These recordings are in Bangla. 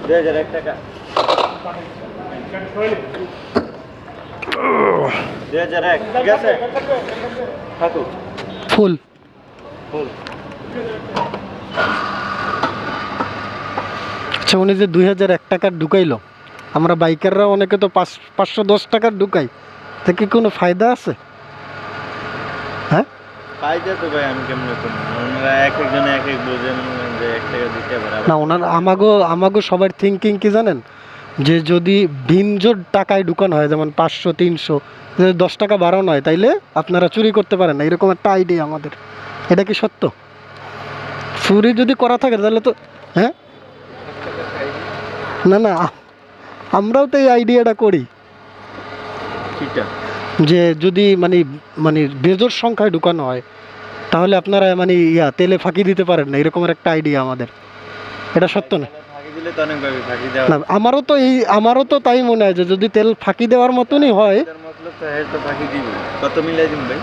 2001 টাকা 2001 ঠিক আছে থাকুক ফুল ফুল। আচ্ছা উনি যে 2001 টাকার ঢুকাইলো, আমরা বাইকাররা অনেকে তো 510 টাকার ঢুকাই, তা কি কোনো ফায়দা আছে? হ্যাঁ ফায়দা তো ভাই আমি কেমন করবো, ওনারা এক একজনে এক এক বোঝেন যে 1 টাকা দিতে পারে না, ওনার আমাগো সবার থিঙ্কিং কি জানেন, যে যদি ভিনজোর টাকায় ঢুকানো হয়, যেমন 500 300, যদি 10 টাকা বাড়ানো হয় তাইলে আপনারা চুরি করতে পারেন না, এরকম একটা আইডিয়া আমাদের। এটা কি সত্য? চুরি যদি করা থাকে তাহলে তো হ্যাঁ না না আমরাও তো এই আইডিয়াটা করি ঠিকটা যে যদি মানে মানে বেজোর সংখ্যায় ঢুকানো হয় তাহলে আপনারা মানে তেলে ফাঁকি দিতে পারেন না, এরকমের একটা আইডিয়া আমাদের। এটা সত্য না? ফাঁকি দিলে তো অনেকভাবে ফাঁকি দেওয়া না আমারও তো তাই মনে হয় যে যদি তেল ফাঁকি দেওয়ার মতনই হয়, এটার মতলব তো হ্যাঁ তো ফাঁকি দিবি। কত মিলাই দিন ভাই?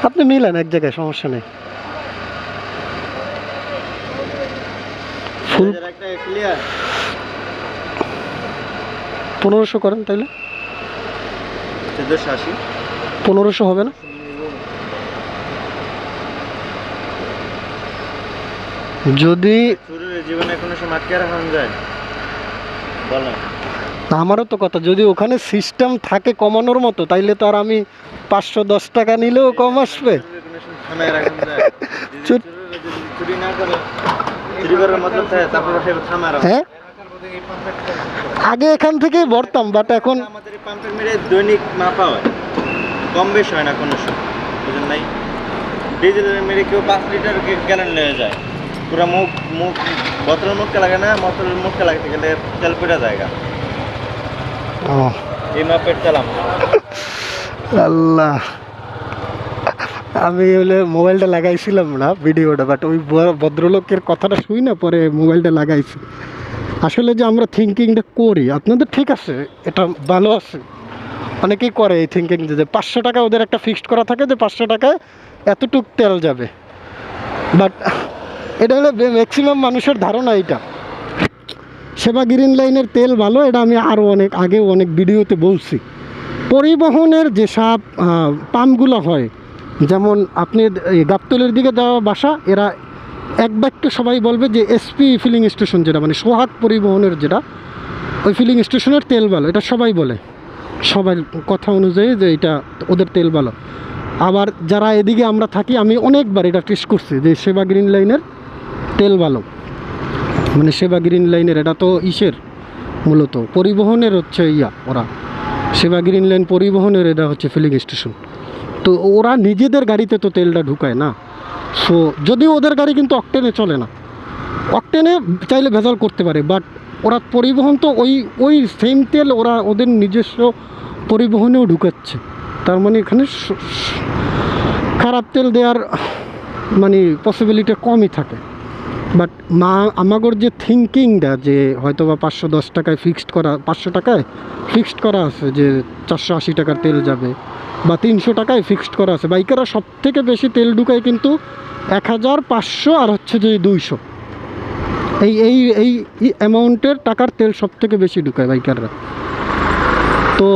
আপনি মিলান এক জায়গায়, সমস্যা নেই। ফুল 2001 টাকা ক্লিয়ার 1500 করেন তাইলে, 1480 1500 হবে না? যদি চুরির জীবনে কোনো সময় আটকে রাখা যায় বলেন? আমারও তো কথা, যদি ওখানে সিস্টেম থাকে কমানোর মতো তাইলে তো আর আমি 510 টাকা নিলেও কম আসবে। থামায় রাখা যায় চুরি না করে, চুরি করার মতলব থাকে তারপর সে থামায় রাখা। হ্যাঁ আগে এখান থেকেই ভরতাম, বাট এখন আমাদের এই পাম্পের মেরে দৈনিক মাপা হয়, কম বেশ হয় না কোনো সময়, বুঝলেন নাই? ডিজেলের মেরে কেউ 5 লিটার গ্যালন নিয়ে যায়, পুরো মুখ বোতলের মুখকে লাগে না, বোতলের মুখকে লাগতে গেলে তেল পুরা জায়গা। এই মাপের তেল আল্লাহ, আমি হলে মোবাইলটা লাগাইছিলাম না ভিডিওটা, বাট ওই ভদ্রলোকের কথাটা শুই না পরে মোবাইলটা লাগাইছি। আসলে যে আমরা থিঙ্কিংটা করি আপনাদের ঠিক আছে, এটা ভালো আছে, অনেকেই করে এই থিঙ্কিং যে 500 টাকা ওদের একটা ফিক্সড করা থাকে যে 500 টাকায় এতটুক তেল যাবে, বাট এটা হলো ম্যাক্সিমাম মানুষের ধারণা এইটা। সেবা গ্রিন লাইনের তেল ভালো, এটা আমি আরও অনেক ভিডিওতে বলছি। পরিবহনের যেসব পাম্পগুলো হয়, যেমন আপনি গাবতলের দিকে যাওয়া বাসা, এরা এক বাক্যে সবাই বলবে যে এসপি ফিলিং স্টেশন, যেটা মানে সোহাগ পরিবহনের যেটা, ওই ফিলিং স্টেশনের তেল ভালো, এটা সবাই বলে, সবাই কথা অনুযায়ী যে এটা ওদের তেল ভালো। আবার যারা এদিকে আমরা থাকি, আমি অনেকবার এটা টেস্ট করছি যে সেবা গ্রিন লাইনের তেল ভালো, মানে সেবা গ্রিন লাইনের, এটা তো মূলত পরিবহনের হচ্ছে ওরা সেবা গ্রিন লাইন পরিবহনের, এটা হচ্ছে ফিলিং স্টেশন। তো ওরা নিজেদের গাড়িতে তো তেলটা ঢুকায় না, সো যদিও ওদের গাড়ি কিন্তু অকটেনে চলে না, অকটেনে চাইলে ভেজাল করতে পারে, বাট ওরা পরিবহন তো ওই সেম তেল ওরা ওদের নিজস্ব পরিবহনেও ঢুকাচ্ছে, তার মানে এখানে খারাপ তেল দেওয়ার মানে পসিবিলিটি কমই থাকে। বাট আমাগর যে থিঙ্কিংটা যে হয়তো বা 510 টাকায় ফিক্সড করা, 500 টাকায় ফিক্সড করা আছে যে 480 টাকার তেল যাবে, বা 300 টাকায় ফিক্সড করা আছে। বাইকাররা সব থেকে বেশি তেল ঢুকায় কিন্তু 1500 আর হচ্ছে যে 200, এই অ্যামাউন্টের টাকার তেল সব থেকে বেশি ঢুকায় বাইকাররা। তো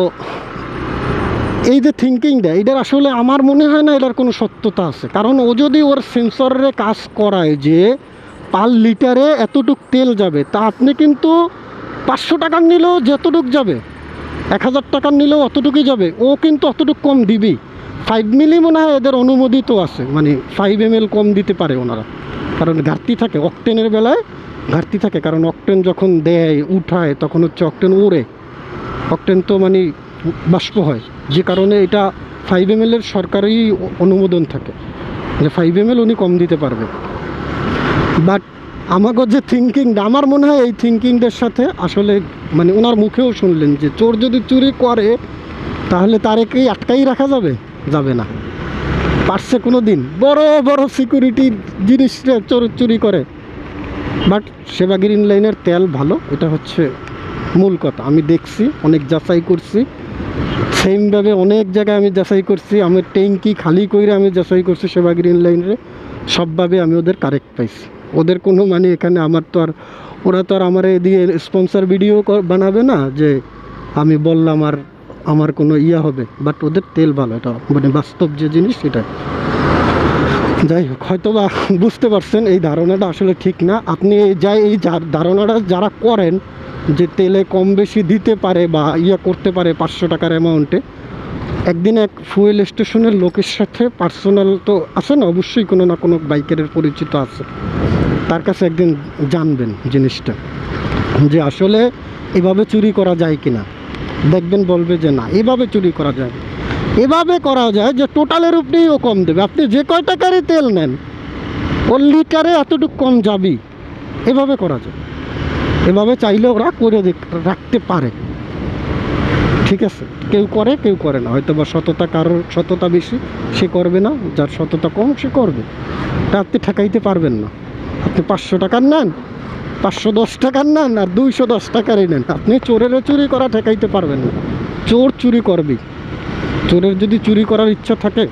এই যে থিঙ্কিংটা, এটার আসলে আমার মনে হয় না এটার কোনো সত্যতা আছে, কারণ ও যদি ওর সেন্সরে কাজ করায় যে পার লিটারে এতটুক তেল যাবে, তা আপনি কিন্তু 500 টাকার নিলেও যতটুক যাবে, 1000 টাকার নিলেও অতটুকুই যাবে, ও কিন্তু অতটুকু কম দিবেই। 5 মিলি মনে হয় এদের অনুমোদিত আছে, মানে 5 ml কম দিতে পারে ওনারা, কারণ ঘাটতি থাকে অকটেনের বেলায়, ঘাটতি থাকে, কারণ অকটেন যখন দেয় উঠায় তখন হচ্ছে অকটেন ওড়ে, অকটেন তো মানে বাষ্প হয়, যে কারণে এটা 5 ml এর সরকারি অনুমোদন থাকে যে 5 ml উনি কম দিতে পারবে। বাট আমাকে যে থিঙ্কিংটা, আমার মনে হয় এই থিঙ্কিংটার সাথে আসলে মানে ওনার মুখেও শুনলেন যে চোর যদি চুরি করে তাহলে তারে কি আটকাই রাখা যাবে না, পারছে কোনো দিন বড় বড় সিকিউরিটির জিনিসটা চুরি করে। বাট সেবা গ্রিন লাইনের তেল ভালো, এটা হচ্ছে মূল কথা। আমি দেখছি, অনেক যাচাই করছি, সেমভাবে অনেক জায়গায় আমি যাচাই করছি, আমার ট্যাঙ্কি খালি করে আমি যাচাই করছি সেবা গ্রিন লাইনের, সবভাবে আমি ওদের কারেক্ট পাইছি। ওদের কোনো মানে এখানে আমার তো আর, ওরা তো আর আমার দিয়ে স্পন্সর ভিডিও বানাবে না যে আমি বললাম আর আমার কোনো ইয়া হবে, বাট ওদের তেল ভালো, এটা মানে বাস্তব যে জিনিস সেটা। যাই হোক, হয়তো বা বুঝতে পারছেন এই ধারণাটা আসলে ঠিক না। আপনি এই ধারণাটা যারা করেন যে তেলে কম বেশি দিতে পারে বা ইয়া করতে পারে 500 টাকার অ্যামাউন্টে, একদিন এক ফুয়েল স্টেশনের লোকের সাথে পার্সোনাল তো আছে না, অবশ্যই কোনো না কোনো বাইকের পরিচিত আছে, তার কাছে একদিন জানবেন জিনিসটা যে আসলে এভাবে চুরি করা যায় কি না। দেখবেন বলবে যে না, এভাবে চুরি করা যায়। এভাবে করা যায় যে টোটালের উপরেই ও কম দেবে, আপনি যে কয় টাকারই তেল নেন ওর লিটারে এতটুকু কম যাবেই। এভাবে করা যায়, এভাবে চাইলে ওরা করে রাখতে পারে। ঠিক আছে, কেউ করে কেউ করে না, হয়তো বা সততা, কারোর সততা বেশি সে করবে না, যার সততা কম সে করবে। তা আপনি ঠেকাইতে পারবেন না। আপনি 500 টাকার নেন, 510 টাকার নেন আর 210 টাকারই নেন, আপনি চোরেরও চুরি করা ঠেকাইতে পারবেন না। চোর চুরি করবেই। চোরের যদি চুরি করার ইচ্ছা থাকে,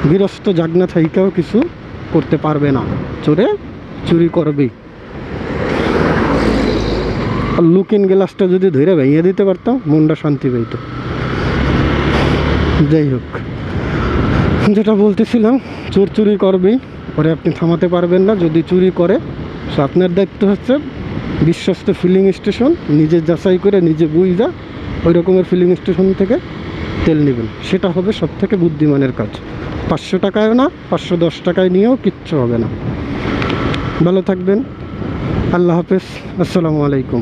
গৃহস্থ জাগনা থাইকাও কিছু করতে পারবে না, চোরে চুরি করবেই। আর লুকিং গ্লাসটা যদি ধরে ভেঙে দিতে পারতাম, মনটা শান্তি পেত। যাই হোক, যেটা বলতেছিলাম, চোর চুরি করবেই, পরে আপনি থামাতে পারবেন না যদি চুরি করে। সো আপনার দায়িত্ব হচ্ছে বিশ্বস্ত ফিলিং স্টেশন নিজে যাচাই করে নিজে বুঝা ওই রকমের ফিলিং স্টেশন থেকে তেল নেবেন, সেটা হবে সব থেকে বুদ্ধিমানের কাজ। 500 টাকায় না, 510 টাকায় নিয়েও কিচ্ছু হবে না। ভালো থাকবেন, আল্লাহ হাফেজ, আসসালামু আলাইকুম।